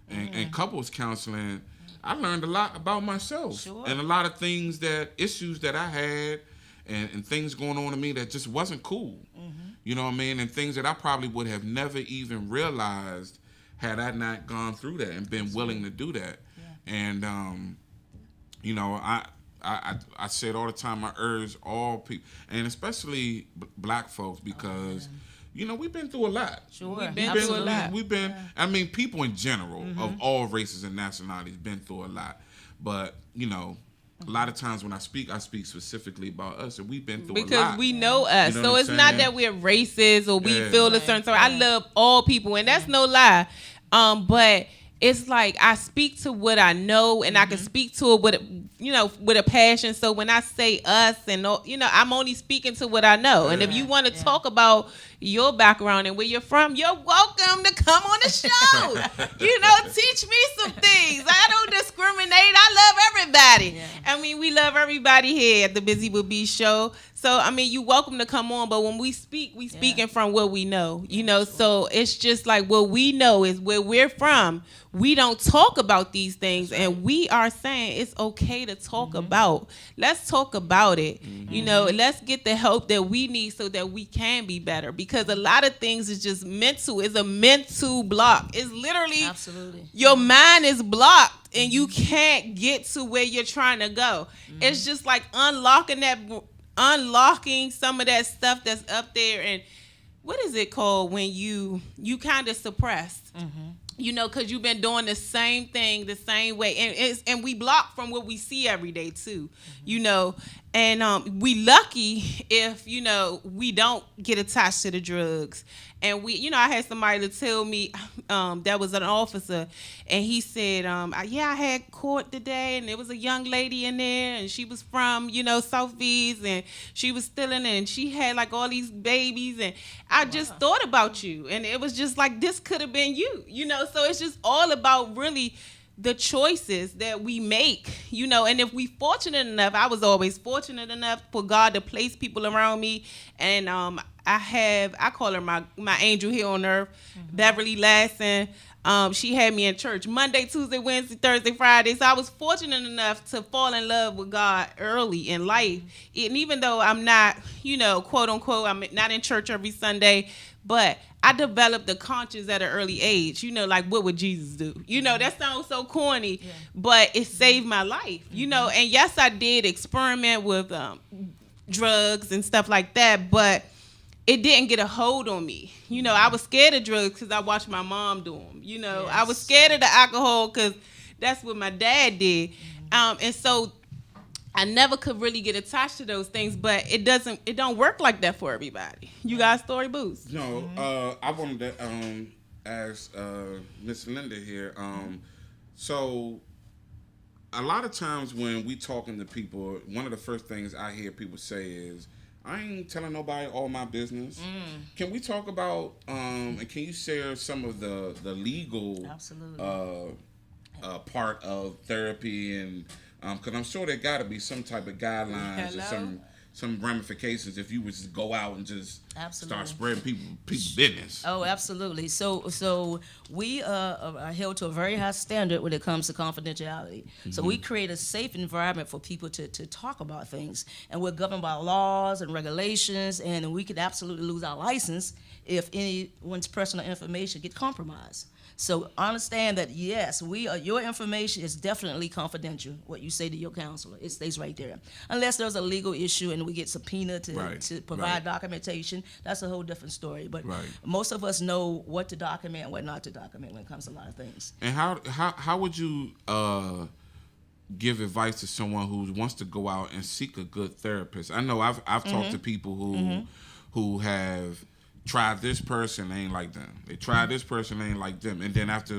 C: and couples counseling, I learned a lot about myself and a lot of issues that I had and things going on in me that just wasn't cool. You know what I mean? And things that I probably would have never even realized had I not gone through that and been willing to do that. And you know, I say it all the time. I urge all people, and especially black folks, because you know we've been through a lot.
E: Sure.
D: We've been through a lot.
C: We've been. I mean, people in general of all races and nationalities been through a lot. But you know, a lot of times when I speak specifically about us, and we've been through a lot.
D: Because we know us.
C: You know
D: so
C: what
D: it's
C: I'm
D: not
C: saying?
D: that we're racist or we
C: Yeah.
D: feel a certain way. I love all people, and that's no lie. But it's like I speak to what I know, and I can speak to it with a passion. So when I say us, and I'm only speaking to what I know. And if you want to talk about your background and where you're from, you're welcome to come on the show. Teach me some things. I don't discriminate. I love everybody.
E: Yeah.
D: I mean, we love everybody here at the Buzy with B show. So, I mean, you're welcome to come on, but when we speak, we speaking from what we know, so it's just like what we know is where we're from. We don't talk about these things, and we are saying it's okay to talk about. Let's talk about it. Let's get the help that we need so that we can be better, because a lot of things is just mental. It's a mental block. It's literally
E: Absolutely.
D: your mind is blocked and you can't get to where you're trying to go. It's just like unlocking some of that stuff that's up there. And what is it called when you kind of suppressed? Because you've been doing the same thing the same way, and we block from what we see every day too. And we lucky if we don't get attached to the drugs. And I had somebody to tell me that was an officer, and he said, I had court today, and there was a young lady in there, and she was from Southeast, and she was stealing, and she had like all these babies, and I just thought about you, and it was just like this could have been you, So it's just all about really the choices that we make, and if we fortunate enough, I was always fortunate enough for God to place people around me, and I call her my angel here on earth, Beverly Lasson. She had me in church Monday, Tuesday, Wednesday, Thursday, Friday. So I was fortunate enough to fall in love with God early in life. And even though I'm not, quote unquote, I'm not in church every Sunday, but I developed the conscience at an early age. Like what would Jesus do? That sounds so corny, but it saved my life. And yes, I did experiment with drugs and stuff like that, but it didn't get a hold on me. I was scared of drugs because I watched my mom do them. I was scared of the alcohol because that's what my dad did. And so I never could really get attached to those things, but it don't work like that for everybody. You got a story, Boost?
C: No, I wanted to ask Miss Linda here. So a lot of times when we talking to people, one of the first things I hear people say is, I ain't telling nobody all my business. Can we talk about and can you share some of the legal part of therapy, and because I'm sure there got to be some type of guidelines or some ramifications if you would just go out and just start spreading people's business.
E: Oh, absolutely. So we are held to a very high standard when it comes to confidentiality. So we create a safe environment for people to talk about things. And we're governed by laws and regulations, and we could absolutely lose our license if anyone's personal information get compromised. So understand that, yes, your information is definitely confidential, what you say to your counselor. It stays right there. Unless there's a legal issue and we get subpoena to provide documentation, that's a whole different story. But most of us know what to document and what not to document when it comes to a lot of things.
C: And how would you give advice to someone who wants to go out and seek a good therapist? I know I've talked to people who have tried this person, ain't like them. They tried this person, ain't like them. And then after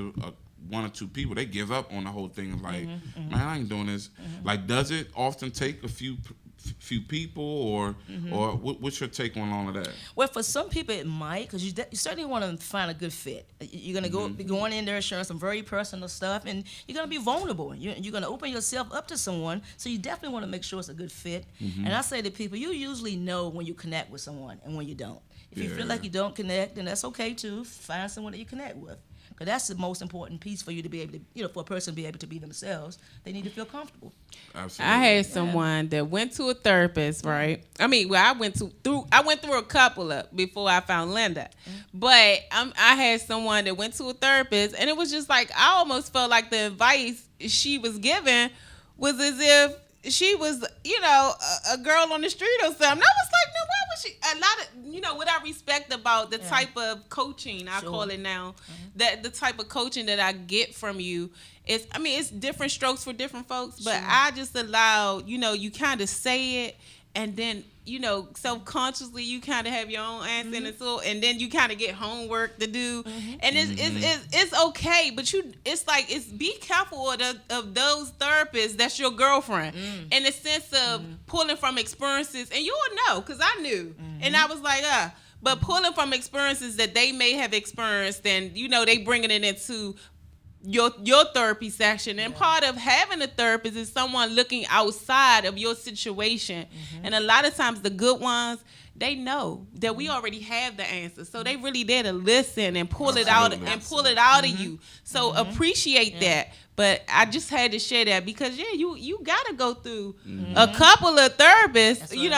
C: one or two people, they give up on the whole thing. Like, man, I ain't doing this. Like, does it often take a few people, or what's your take on all of that?
E: Well, for some people it might, because you certainly want to find a good fit. You're going to be going in there sharing some very personal stuff, and you're going to be vulnerable. You're going to open yourself up to someone, so you definitely want to make sure it's a good fit. And I say to people, you usually know when you connect with someone and when you don't. If you feel like you don't connect, then that's okay too. Find someone that you connect with. Because that's the most important piece for you to be able to, for a person to be able to be themselves. They need to feel comfortable.
C: Absolutely.
D: I had someone that went to a therapist, right? I mean, I went through a couple of before I found Linda. But I had someone that went to a therapist, and it was just like I almost felt like the advice she was giving was as if she was, a girl on the street or something. I was like, no, why would she? A lot of, what I respect about the type of coaching, I call it now, that the type of coaching that I get from you is, it's different strokes for different folks, but I just allow, you kind of say it, and then, subconsciously you kind of have your own answer in it, so, and then you kind of get homework to do, and it's okay, but it's be careful of those therapists that's your girlfriend, in the sense of pulling from experiences, and you will know, because I knew, and I was like, but pulling from experiences that they may have experienced, and they bringing it into your therapy section, and part of having a therapist is someone looking outside of your situation, and a lot of times the good ones, they know that we already have the answer, so they really there to listen and pull it out of you. So appreciate that. But I just had to share that because you gotta go through a couple of therapists. You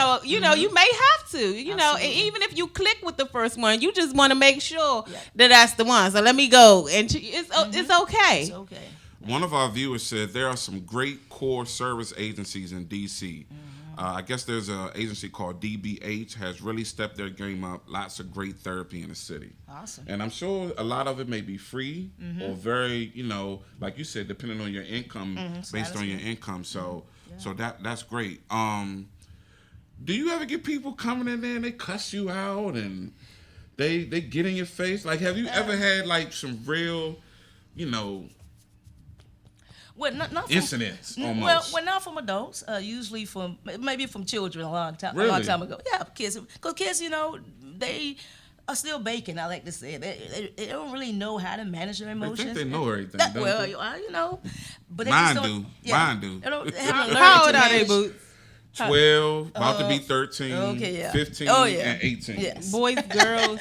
D: may have to. And even if you click with the first one, you just want to make sure that that's the one. So let me go, and it's okay.
E: It's okay.
C: One of our viewers said there are some great core service agencies in DC. I guess there's an agency called DBH has really stepped their game up. Lots of great therapy in the city.
E: Awesome.
C: And I'm sure a lot of it may be free or very, like you said, depending on your income, based on your income. So that's great. Do you ever get people coming in there and they cuss you out and they get in your face? Like, have you ever had like some real,
E: Well, not from,
C: incidents almost?
E: Well, not from adults. Usually maybe from children a long time ago. Yeah, kids. Because kids, they are still baking. I like to say they don't really know how to manage their emotions.
C: I think they know everything.
E: But
C: Mine do. Mine do.
D: How old are they, Boots?
C: 12, about to be 13, 15, and 18.
E: Yes.
D: Boys, girls.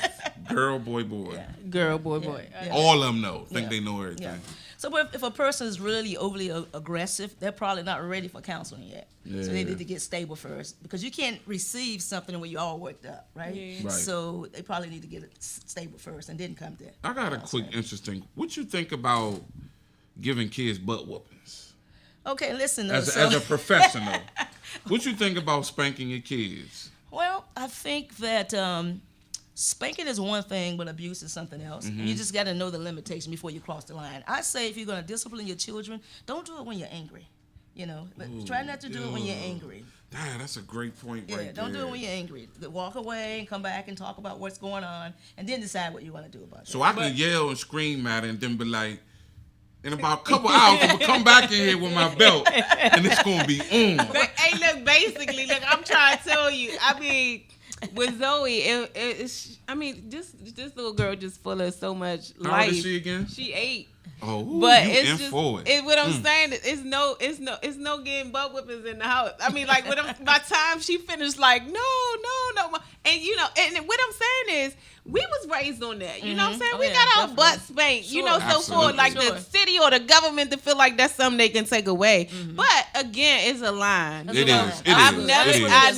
C: Girl, boy.
E: Yeah.
D: Girl, boy.
E: Yeah.
C: All of them know. Think they know everything.
E: Yeah. So if a person is really overly aggressive, they're probably not ready for counseling yet.
C: Yeah.
E: So they need to get stable first, because you can't receive something when you're all worked up, right?
D: Yeah.
C: Right.
E: So they probably need to get it stable first and then come there.
C: I got a quick, interesting. What you think about giving kids butt whoopings?
E: Okay, listen.
C: As a professional, what you think about spanking your kids?
E: Well, I think that spanking is one thing, but abuse is something else. You just got to know the limitation before you cross the line. I say if you're going to discipline your children, don't do it when you're angry. But try not to do it when you're angry.
C: Damn, that's a great point right there.
E: Don't do it when you're angry. Walk away and come back and talk about what's going on, and then decide what you want to do about it.
C: So I can yell and scream at it and then be like, in about a couple hours, I'm going to come back in here with my belt, and it's going to be on.
D: But, hey, look, basically, I'm trying to tell you, with Zoe, this little girl just full of so much life.
C: How old is she again?
D: She 8.
C: Oh,
D: but
C: you
D: it's
C: in
D: just
C: for it.
D: what I'm saying. It's no getting butt whippings in the house. By the time she finished, like no, and and what I'm saying is we was raised on that. You know what I'm saying? We got our butt spanked.
E: Sure.
D: So for the city or the government to feel like that's something they can take away. But again, it's a line.
C: It is.
D: I've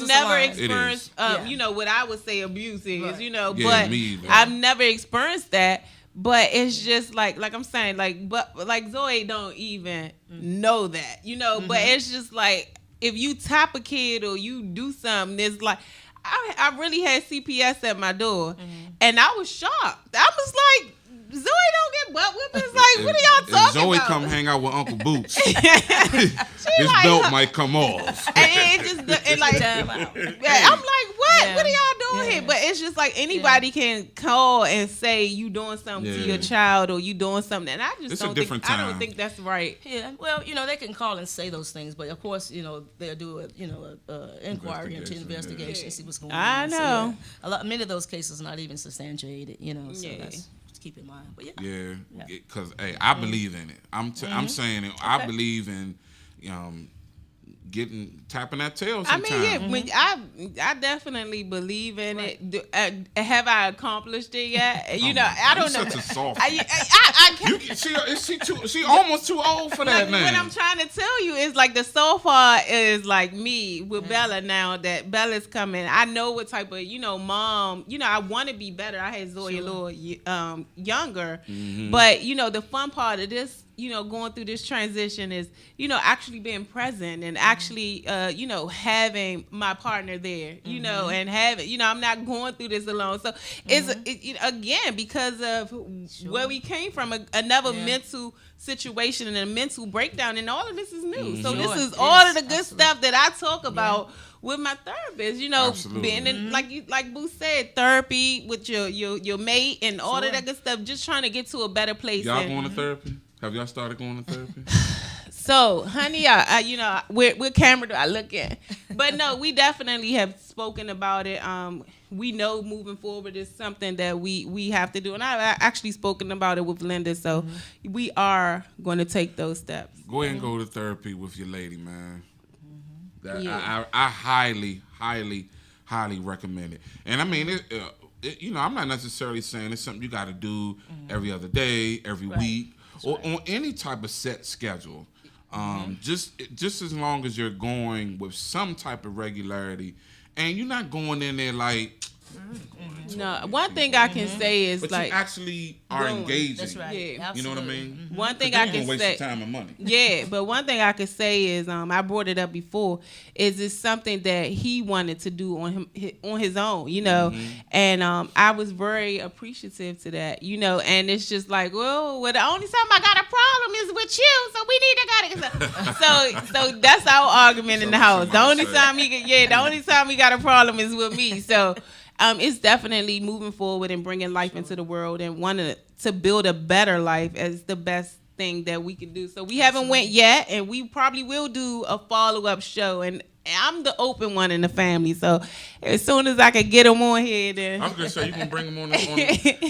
D: never experienced what I would say abuse is.
C: Right.
D: But
C: me either.
D: I've never experienced that. But it's just like I'm saying, but Zoe don't even know that, But it's just like if you tap a kid or you do something, it's like I really had CPS at my door, and I was shocked. I was like, Zoe don't get butt whippings. Like, what are y'all talking
C: Zoe
D: about?
C: come hang out with Uncle Boots. His belt might come off.
D: And it just I'm like, what? What are y'all doing here? But it's just like anybody can call and say you doing something to your child or you doing something, and I just don't think I don't think that's right.
E: Yeah, well, they can call and say those things, but of course, they'll do a inquiry into investigation, see what's going on. I
D: know.
E: So, many of those cases are not even substantiated, so that's keep in mind. But
C: because I believe in it. I'm saying it. Okay. I believe in tapping that tail sometimes.
D: I definitely believe in it. Have I accomplished it yet? I don't know.
C: Such a soft.
D: I can't.
C: She almost too old for that now.
D: What I'm trying to tell you is like the so far is like me with Bella now that Bella's coming. I know what type of mom. I want to be better. I had Zoe a little younger, but the fun part of this going through this transition is, actually being present and actually, having my partner there, and having, I'm not going through this alone. So again, because of where we came from, another mental situation and a mental breakdown, and all of this is new. So this is all of the good stuff that I talk about with my therapist, being in, like Boo said, therapy with your mate and all of that good stuff, just trying to get to a better place.
C: Y'all going to therapy? Have y'all started going to therapy?
D: So, honey, where camera do I look at? But no, we definitely have spoken about it. We know moving forward is something that we have to do. And I've actually spoken about it with Linda. So we are going to take those steps.
C: Go ahead and go to therapy with your lady, man. I highly, highly, highly recommend it. And I mean, I'm not necessarily saying it's something you got to do every other day, every week, or on any type of set schedule. Just as long as you're going with some type of regularity, and you're not going in there like.
D: No, one thing I can say is,
C: but
D: like,
C: you actually are engaging.
E: That's right.
D: Yeah.
C: You know what I mean?
D: One thing I can
C: waste
D: say.
C: your time and money.
D: Yeah, but one thing I could say is, I brought it up before, is it's something that he wanted to do on his own, and I was very appreciative to that, and it's just like, well, the only time I got a problem is with you, so we need to so that's our argument in the house. The only time he got a problem is with me. So. It's definitely moving forward and bringing life into the world and wanting to build a better life as the best thing that we can do. So we haven't went yet, and we probably will do a follow-up show. And I'm the open one in the family, so as soon as I can get them on here, then
C: I was gonna say you can bring them on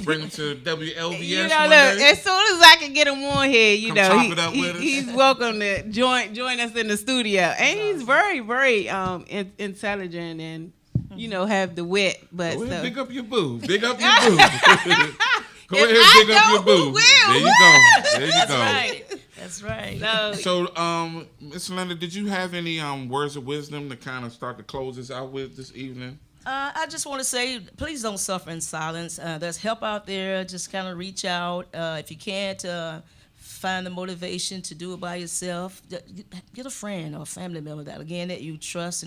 C: bring them to WLVS.
D: Look, as soon as I can get him on here,
C: chop it up with us.
D: He's welcome to join us in the studio, and he's very, very intelligent and. Have the wit, but
C: go ahead,
D: so.
C: Big up your boo. Big up your boo. Go ahead, big up your boo. There you go. There you go.
E: That's right.
C: So, Miss Linda, did you have any words of wisdom to kind of start to close us out with this evening?
E: I just want to say, please don't suffer in silence. There's help out there. Just kind of reach out. If you can't find the motivation to do it by yourself, get a friend or a family member that you trust,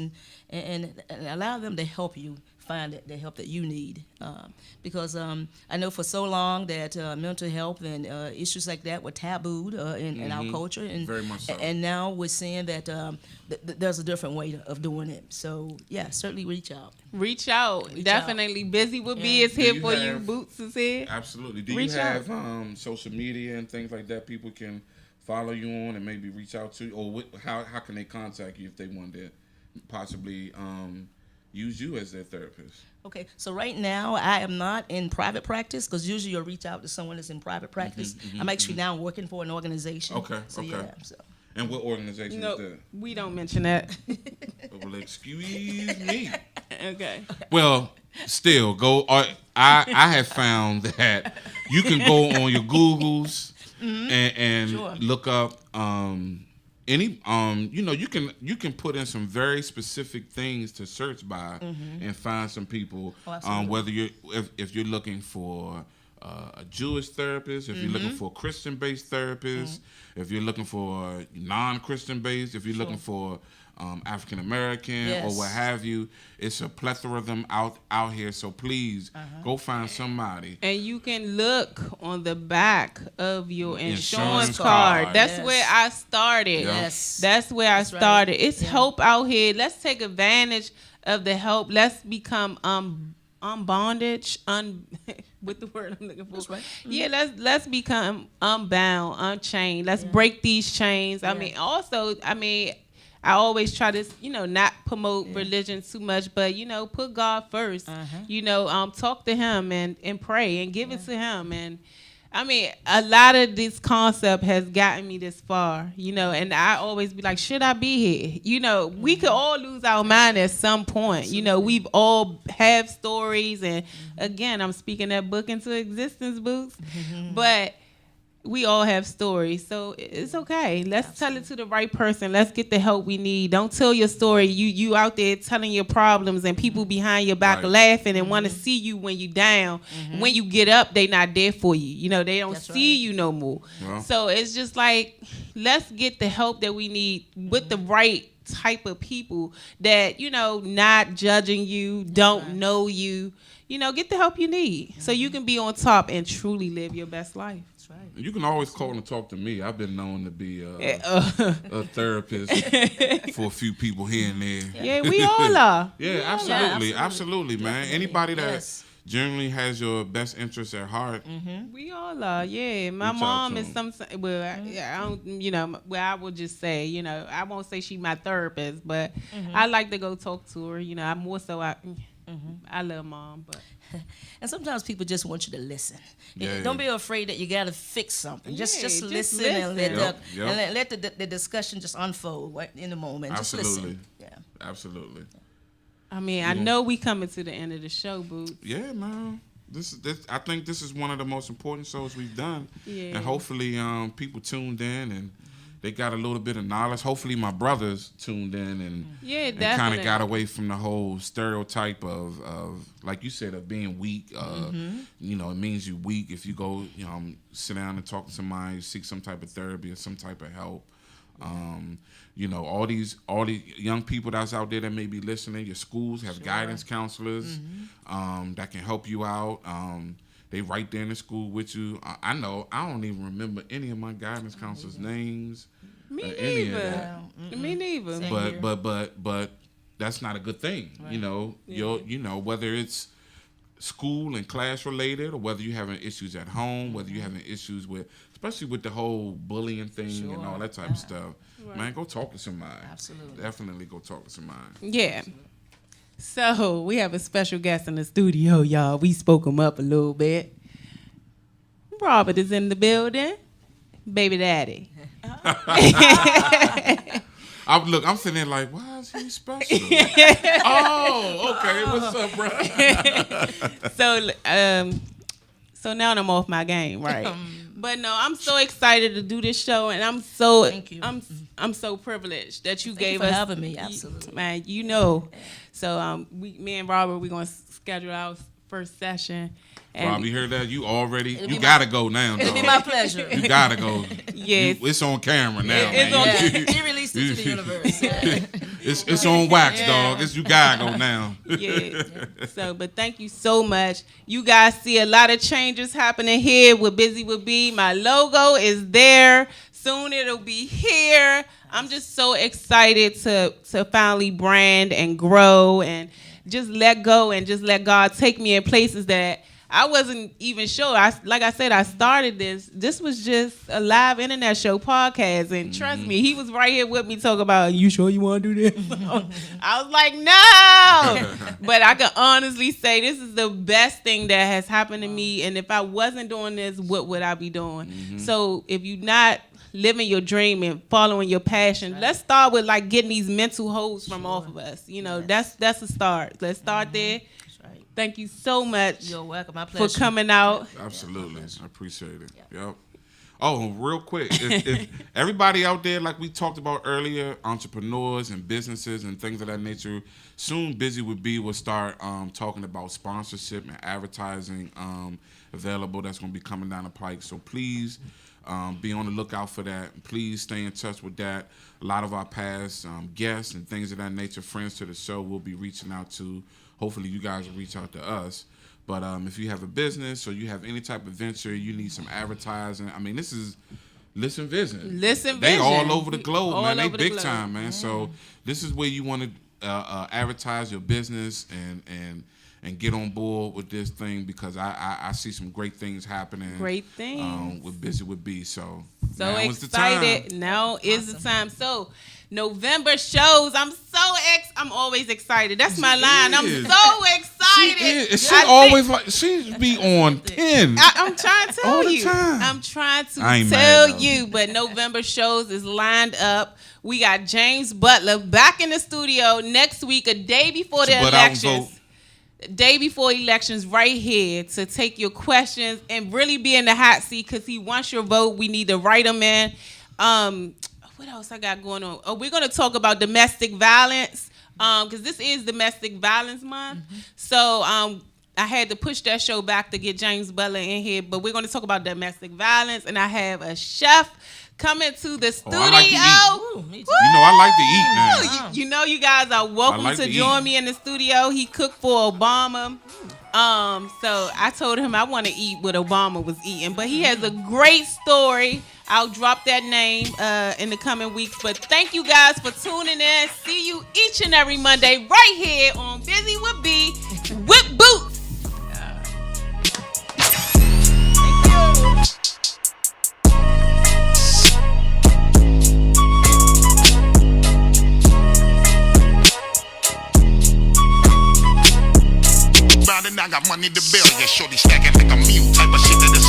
E: and allow them to help you find the help that you need. Because I know for so long that mental health and issues like that were tabooed in our culture, and
C: very much so.
E: And now we're seeing that there's a different way of doing it. So yeah, certainly reach out.
D: Reach out. Definitely. Buzy will be is here for you. Boots is here.
C: Absolutely. Do you have social media and things like that people can follow you on and maybe reach out to you? Or how can they contact you if they want to possibly use you as their therapist?
E: Okay, so right now I am not in private practice, because usually you'll reach out to someone that's in private practice. I'm actually now working for an organization.
C: Okay. And what organization is that?
D: We don't mention that.
C: Well, excuse me.
D: Okay.
C: Well, still go. I have found that you can go on your Googles and look up any you can put in some very specific things to search by and find some people. Whether if you're looking for a Jewish therapist, if you're looking for a Christian-based therapist, if you're looking for non-Christian-based, if you're looking for African American or what have you, it's a plethora of them out here. So please go find somebody.
D: And you can look on the back of your insurance card. That's where I started.
E: Yes,
D: that's where I started. Right. It's help out here. Let's take advantage of the help. Let's become bondage, with the word I'm looking for.
E: That's right.
D: Yeah, let's become unbound, unchained. Let's break these chains. I always try to, not promote religion too much, but, put God first. Talk to him and pray and give it to him. And a lot of this concept has gotten me this far, and I always be like, should I be here? We could all lose our mind at some point. We've all have stories. And again, I'm speaking that book into existence, Boots. But we all have stories, so it's okay. Let's tell it to the right person. Let's get the help we need. Don't tell your story. You out there telling your problems, and people behind your back
C: Right.
D: laughing and want to see you when you down. When you get up, they not there for you. You know, they don't
E: That's
D: see
E: right.
D: you no more.
C: Well.
D: So it's just like, let's get the help that we need with the right type of people that, you know, not judging you, don't know you. You know, get the help you need so you can be on top and truly live your best life.
E: That's right.
C: You can always call and talk to me. I've been known to be a therapist for a few people here and there.
D: Yeah, we all are.
C: Yeah, absolutely,
E: absolutely.
C: absolutely, man.
E: Definitely.
C: Anybody that
E: Yes.
C: generally has your best interests at heart,
D: We all are, yeah. My
C: Reach out
D: mom
C: to
D: is
C: 'em.
D: well, I don't, you know, well, I will just say, you know, I won't say she my therapist, but I like to go talk to her. You know, I'm more so I love mom, but
E: And sometimes people just want you to listen.
C: Yeah,
E: Don't
C: yeah.
E: be afraid that you got to fix something.
D: Yeah,
E: Just
D: just
E: listen,
D: listen.
E: and let
C: Yep,
E: the,
C: yep.
E: and let the discussion just unfold right in the moment. Just
C: Absolutely.
E: listen. Yeah.
C: absolutely.
D: I mean, I know we coming to the end of the show, Boots.
C: Yeah, man. This I think this is one of the most important shows we've done,
D: Yeah.
C: and hopefully people tuned in and they got a little bit of knowledge. Hopefully my brothers tuned in and
D: Yeah,
C: and kind
D: definitely.
C: of got away from the whole stereotype of like you said, of being weak. You know, it means you weak if you go, you know, sit down and talk to somebody, seek some type of therapy or some type of help. You know, all these young people that's out there that may be listening, your schools have guidance counselors that can help you out. They right there in the school with you. I know I don't even remember any of my guidance counselors' names.
D: Me
C: any of that.
D: neither. Me neither.
E: Same.
C: But
E: here.
C: but that's not a good thing. You know, you know, whether it's school and class related or whether you're having issues at home, whether you're having issues with, especially with the whole bullying thing and all that type of stuff. Man, go talk to somebody.
E: Absolutely.
C: Definitely go talk to somebody.
D: Yeah. So we have a special guest in the studio, y'all. We spoke him up a little bit. Robert is in the building. Baby daddy.
C: I'm sitting there like, why is he special? Oh, okay. What's up, bro?
D: So now I'm off my game, right? But no, I'm so excited to do this show, and I'm so
E: Thank you.
D: I'm so privileged that you
E: Thank
D: gave
E: you for
D: us
E: having me. Absolutely.
D: man. You know, so me and Robert, we're gonna schedule our first session. And
C: Rob, you heard that? You already,
E: It'll
C: you
E: be
C: gotta go now,
E: It'll be
C: dog.
E: my pleasure.
C: You gotta go.
D: Yes.
C: It's on camera now,
D: It's
C: man.
D: on
E: Yeah. He released it to the universe. Yeah.
C: It's on wax, dog. You gotta go now.
D: Yeah. So, but thank you so much. You guys see a lot of changes happening here with Buzy with B. My logo is there. Soon it'll be here. I'm just so excited to finally brand and grow and just let go and just let God take me in places that I wasn't even sure. Like I said, I started this. This was just a live internet show podcast. And trust me, he was right here with me talking about, you sure you want to do this? I was like, no. But I can honestly say this is the best thing that has happened to me. And if I wasn't doing this, what would I be doing? So if you're not living your dream and following your passion, let's start with like getting these mental holds from off of us. You know, that's a start. Let's start there.
E: That's right.
D: Thank you so much
E: You're welcome. My pleasure.
D: for coming out.
C: Absolutely. I appreciate it. Yep. Oh, real quick. If everybody out there, like we talked about earlier, entrepreneurs and businesses and things of that nature, soon Buzy with B will start talking about sponsorship and advertising available that's going to be coming down the pike. So please be on the lookout for that. Please stay in touch with that. A lot of our past guests and things of that nature, friends to the show, we'll be reaching out to. Hopefully you guys will reach out to us. But if you have a business or you have any type of venture, you need some advertising. I mean, this is Listen Vision.
D: Listen
C: They
D: Vision.
C: all over the globe,
D: All
C: man. They
D: over the
C: big
D: globe.
C: time, man. So this is where you want to advertise your business and get on board with this thing, because I see some great things happening.
D: Great things.
C: With Buzy with B. So
D: So
C: now is the time.
D: excited. Now is the time. So November shows. I'm always excited. That's my line. I'm
C: is.
D: so excited.
C: She
D: I
C: always like she be on 10.
D: I'm trying to tell
C: All the
D: you.
C: time.
D: I'm trying to
C: I ain't
D: tell
C: mad, though.
D: you. But November shows is lined up. We got James Butler back in the studio next week, a day before the
C: But I don't
D: elections.
C: vote.
D: day before elections right here to take your questions and really be in the hot seat because he wants your vote. We need to write him in. What else I got going on? Oh, we're going to talk about domestic violence because this is Domestic Violence Month. Mm-hmm. So I had to push that show back to get James Butler in here, but we're going to talk about domestic violence, and I have a chef coming to the studio.
C: I like to eat. Ooh, me too. You know I like to eat now.
D: You know you guys are welcome to join me in the studio. He cooked for Obama. So I told him I want to eat what Obama was eating, but he has a great story. I'll drop that name in the coming weeks. But thank you guys for tuning in. See you each and every Monday right here on Buzy with B with Boots.
B: I got money to build, yeah, shorty stacking like a mule, type of shit that is